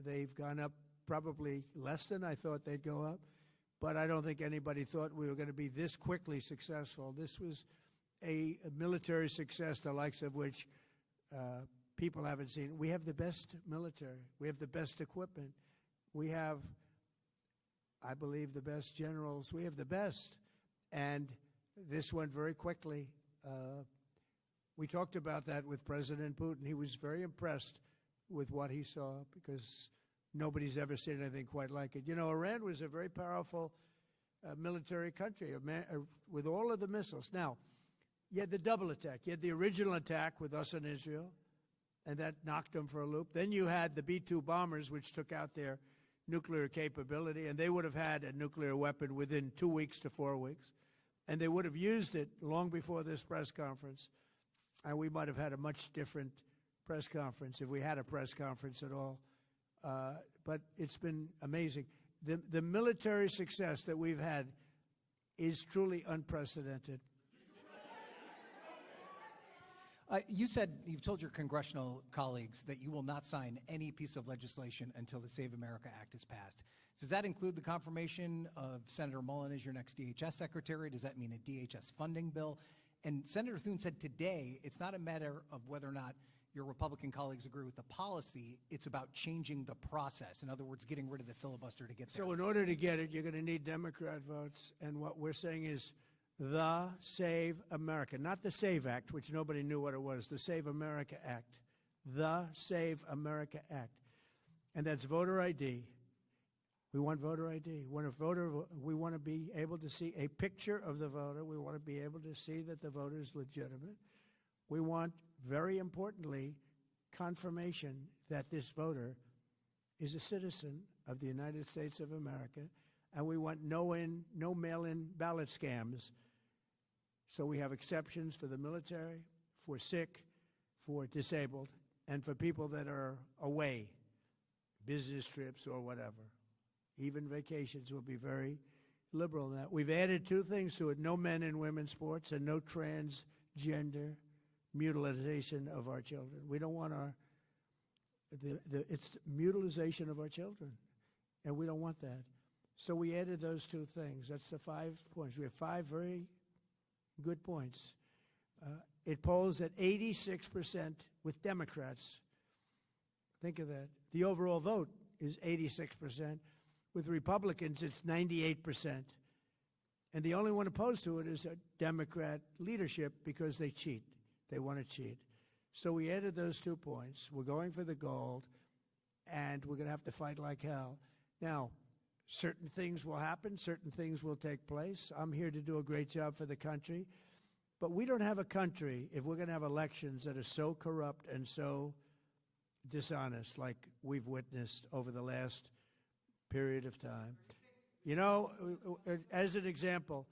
they've gone up probably less than I thought they'd go up. But I don't think anybody thought we were going to be this quickly successful. This was a military success, the likes of which people haven't seen. We have the best military. We have the best equipment. We have, I believe, the best generals. We have the best. And this went very quickly. We talked about that with President Putin. He was very impressed with what he saw because nobody's ever seen anything quite like it. You know, Iran was a very powerful military country with all of the missiles. Now, you had the double attack. You had the original attack with us and Israel, and that knocked them for a loop. Then you had the B-2 bombers, which took out their nuclear capability, and they would have had a nuclear weapon within 2 weeks to 4 weeks. And they would have used it long before this press conference. And we might have had a much different press conference if we had a press conference at all. But it's been amazing. The military success that we've had is truly unprecedented. You've told your congressional colleagues that you will not sign any piece of legislation until the Save America Act is passed. Does that include the confirmation of Senator Mullen as your next DHS secretary? Does that mean a DHS funding bill? And Senator Thune said today it's not a matter of whether or not your Republican colleagues agree with the policy, it's about changing the process. In other words, getting rid of the filibuster to get there. So in order to get it, you're going to need Democrat votes. And what we're saying is the Save America, not the SAVE Act, which nobody knew what it was, the Save America Act, the Save America Act. And that's voter ID. We want voter ID. We want to be able to see a picture of the voter. We want to be able to see that the voter is legitimate. We want, very importantly, confirmation that this voter is a citizen of the United States of America, and we want no mail-in ballot scams. So we have exceptions for the military, for sick, for disabled, and for people that are away, business trips or whatever. Even vacations will be very liberal in that. We've added two things to it: no men in women's sports and no transgender mutilization of our children. We don't want it's mutilization of our children, and we don't want that. So we added those two things. That's the 5 points. We have 5 very good points. It polls at 86% with Democrats. Think of that. The overall vote is 86%. With Republicans, it's 98%. And the only one opposed to it is a Democrat leadership because they cheat. They want to cheat. So we added those 2 points. We're going for the gold, and we're going to have to fight like hell. Now, certain things will happen. Certain things will take place. I'm here to do a great job for the country. But we don't have a country if we're going to have elections that are so corrupt and so dishonest like we've witnessed over the last period of time. You know, as an example,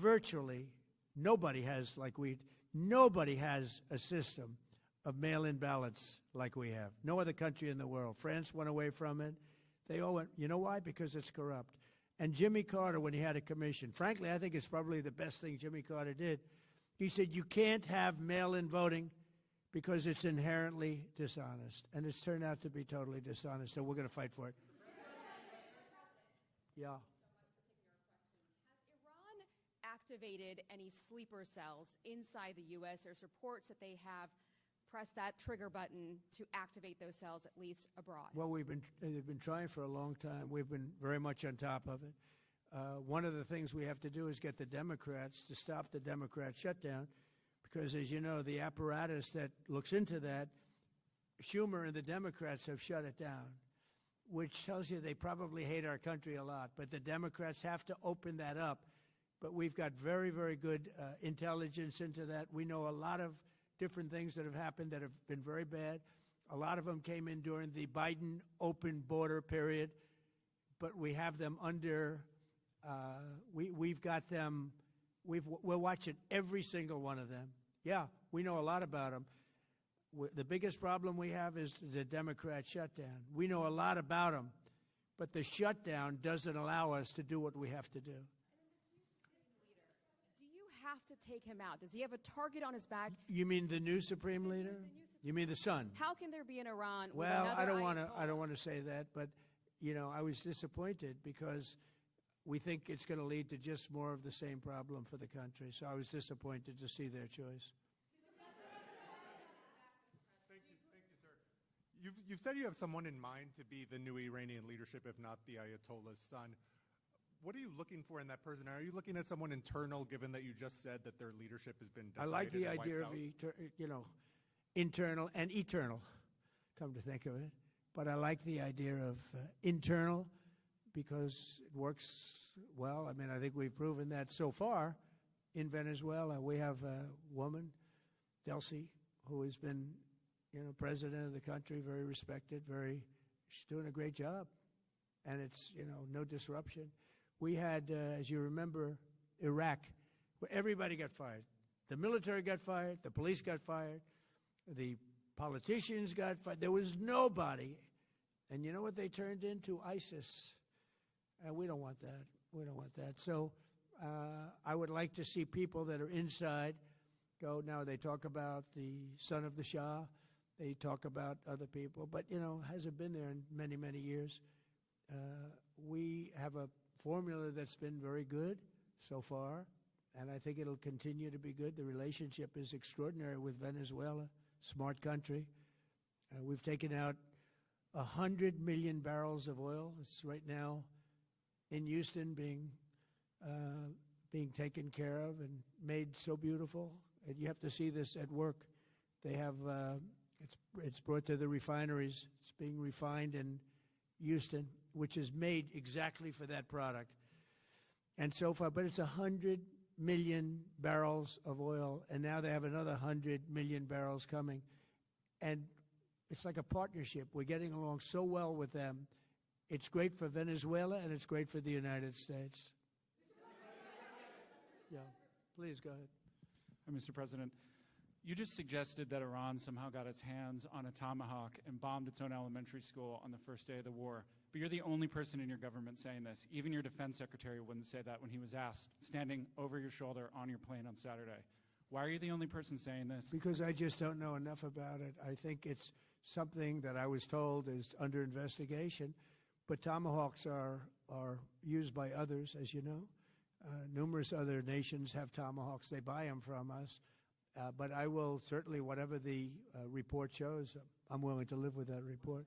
virtually nobody has a system of mail-in ballots like we have. No other country in the world. France went away from it. They all went, you know why? Because it's corrupt. And Jimmy Carter, when he had a commission, frankly, I think it's probably the best thing Jimmy Carter did. He said, you can't have mail-in voting because it's inherently dishonest. And it's turned out to be totally dishonest, so we're going to fight for it. Yeah. Has Iran activated any sleeper cells inside the U.S.? There's reports that they have press that trigger button to activate those cells, at least abroad? Well, they've been trying for a long time. We've been very much on top of it. One of the things we have to do is get the Democrats to stop the Democrat shutdown, because, as you know, the apparatus that looks into that, Schumer and the Democrats have shut it down, which tells you they probably hate our country a lot. But the Democrats have to open that up. But we've got very, very good intelligence into that. We know a lot of different things that have happened that have been very bad. A lot of them came in during the Biden open border period, but we have them under, we've got them, we're watching every single one of them. Yeah, we know a lot about them. The biggest problem we have is the Democrat shutdown. We know a lot about them, but the shutdown doesn't allow us to do what we have to do. Do you have to take him out? Does he have a target on his back? You mean the new supreme leader? You mean the son? How can there be an Iran with Well, another I Ayatollah? don't want to say that, but you know, I was disappointed because we think it's going to lead to just more of the same problem for the country. So I was disappointed to see their choice. Thank you, sir. You've said you have someone in mind to be the new Iranian leadership, if not the Ayatollah's son. What are you looking for in that person? Are you looking at someone internal, given that you just said that their leadership has been decided? I like the and idea wiped of, internal and eternal, come to think of it. But I like the idea of internal because it works well. I mean, I think we've proven that so far in Venezuela. We have a woman, Delcy, who has been, president of the country, very respected, she's doing a great job. And it's, no disruption. We had, as you remember, Iraq, where everybody got fired. The military got fired, the police got fired, the politicians got fired. There was nobody. And you know what they turned into? ISIS. And we don't want that. We don't want that. So I would like to see people that are inside go. Now, they talk about the son of the Shah. They talk about other people. But, hasn't been there in many, many years. We have a formula that's been very good so far, and I think it'll continue to be good. The relationship is extraordinary with Venezuela, smart country. We've taken out 100 million barrels of oil. It's right now in Houston being taken care of and made so beautiful. And you have to see this at work. They have, it's brought to the refineries. It's being refined in Houston, which is made exactly for that product. And so far, but it's 100 million barrels of oil, and now they have another 100 million barrels coming. And it's like a partnership. We're getting along so well with them. It's great for Venezuela, and it's great for the United States. Yeah, please go ahead. Mr. President, you just suggested that Iran somehow got its hands on a tomahawk and bombed its own elementary school on the first day of the war. But you're the only person in your government saying this. Even your defense secretary wouldn't say that when he was asked, standing over your shoulder on your plane on Saturday. Why are you the only person saying this? Because I just don't know enough about it. I think it's something that I was told is under investigation. But tomahawks are used by others, as you know. Numerous other nations have tomahawks. They buy them from us. But I will certainly, whatever the report shows, I'm willing to live with that report.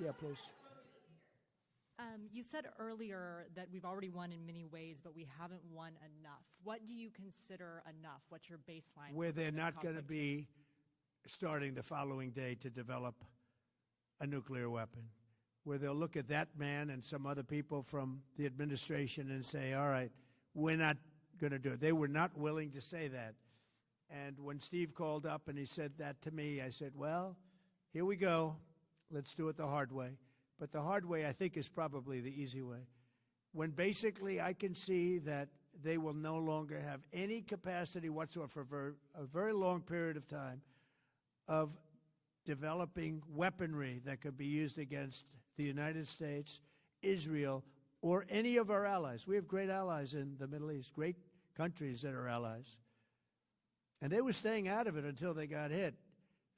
Yeah, please. You said earlier that we've already won in many ways, but we haven't won enough. What do you consider enough? What's your baseline? Where they're not going to be starting the following day to develop a nuclear weapon. Where they'll look at that man and some other people from the administration and say, all right, we're not going to do it. They were not willing to say that. And when Steve called up and he said that to me, I said, well, here we go. Let's do it the hard way. But the hard way, I think, is probably the easy way. When basically I can see that they will no longer have any capacity whatsoever for a very long period of time of developing weaponry that could be used against the United States, Israel, or any of our allies. We have great allies in the Middle East, great countries that are allies. And they were staying out of it until they got hit.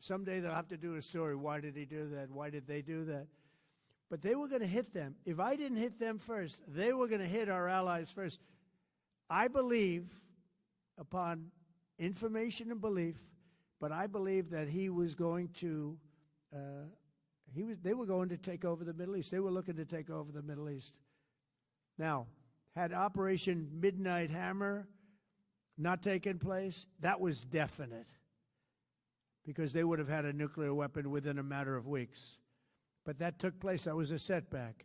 Someday they'll have to do a story. Why did he do that? Why did they do that? But they were going to hit them. If I didn't hit them first, they were going to hit our allies first. I believe, upon information and belief, But I believe that he was going to, they were going to take over the Middle East. They were looking to take over the Middle East. Now, had Operation Midnight Hammer not taken place, that was definite, because they would have had a nuclear weapon within a matter of weeks. But that took place. That was a setback.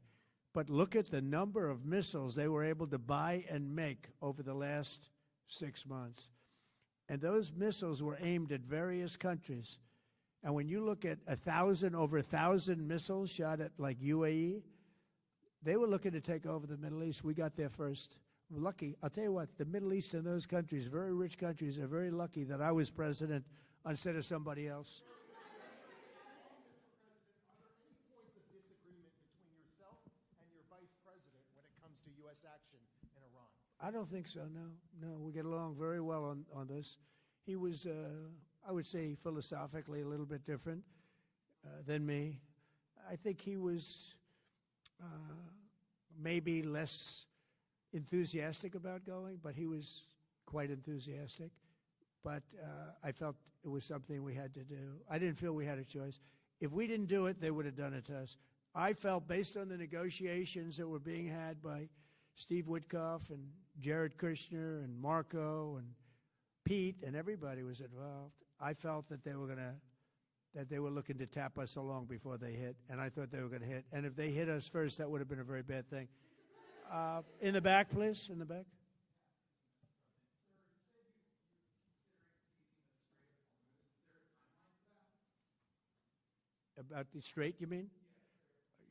But look at the number of missiles they were able to buy and make over the last 6 months. And those missiles were aimed at various countries. And when you look at over 1,000 missiles shot at like UAE, they were looking to take over the Middle East. We got there first. We're lucky. I'll tell you what, the Middle East and those countries, very rich countries, are very lucky that I was president instead of somebody else. U.S. action in Iran? I don't think so, no. No, we get along very well on this. He was, I would say, philosophically a little bit different than me. I think he was maybe less enthusiastic about going, but he was quite enthusiastic. But I felt it was something we had to do. I didn't feel we had a choice. If we didn't do it, they would have done it to us. I felt, based on the negotiations that were being had by Steve Witkoff and Jared Kushner and Marco and Pete, and everybody was involved, I felt that they were looking to tap us along before they hit, and I thought they were going to hit. And if they hit us first, that would have been a very bad thing. In the back, please, in the back. About the Strait, you mean?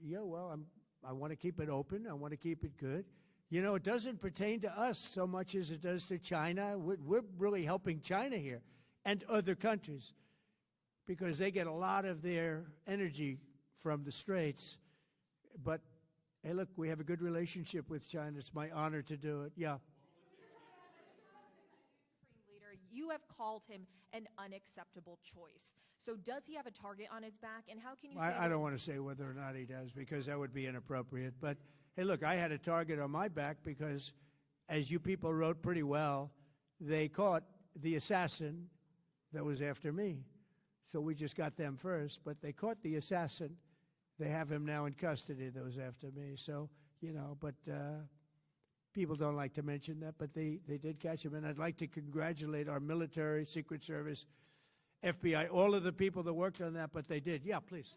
Yeah, well, I want to keep it open. I want to keep it good. You know, it doesn't pertain to us so much as it does to China. We're really helping China here and other countries because they get a lot of their energy from the Straits. But, hey, look, we have a good relationship with China. It's my honor to do it. Yeah. Leader, you have called him an unacceptable choice. So does he have a target on his back? And how can you say I don't want to say whether or not he does because that would be inappropriate. But, hey, look, I had a target on my back because, as you people wrote pretty well, they caught the assassin that was after me. So we just got them first. But they caught the assassin. They have him now in custody that was after me. So, you know, but people don't like to mention that. But they did catch him. And I'd like to congratulate our military, Secret Service, FBI, all of the people that worked on that. But they did. Yeah, please.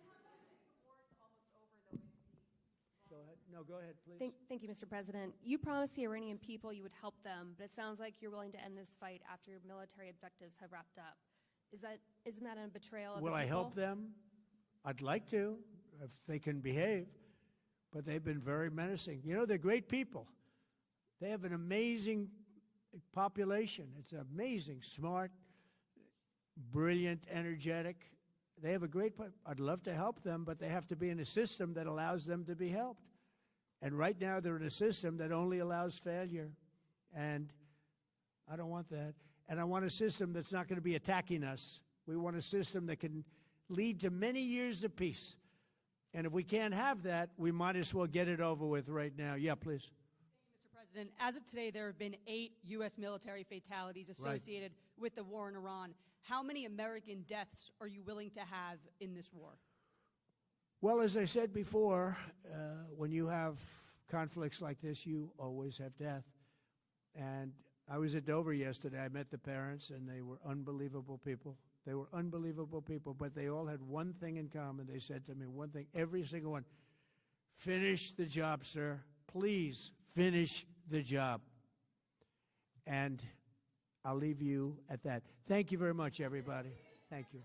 No, go ahead, please. Thank you, Mr. President. You promised the Iranian people you would help them, but it sounds like you're willing to end this fight after your military objectives have wrapped up. Isn't that a betrayal of the people? Will I help them? I'd like to, if they can behave. But they've been very menacing. You know, they're great people. They have an amazing population. It's amazing, smart, brilliant, energetic. They have a great, I'd love to help them, but they have to be in a system that allows them to be helped. And right now they're in a system that only allows failure. And I don't want that. And I want a system that's not going to be attacking us. We want a system that can lead to many years of peace. And if we can't have that, we might as well get it over with right now. Yeah, please. Thank you, Mr. President. As of today, there have been 8 U.S. military fatalities associated with the war in Iran. How many American deaths are you willing to have in this war? Well, as I said before, when you have conflicts like this, you always have death. And I was at Dover yesterday. I met the parents, and they were unbelievable people. They were unbelievable people, but they all had one thing in common. They said to me one thing, every single one: finish the job, sir. Please finish the job. And I'll leave you at that. Thank you very much, everybody. Thank you.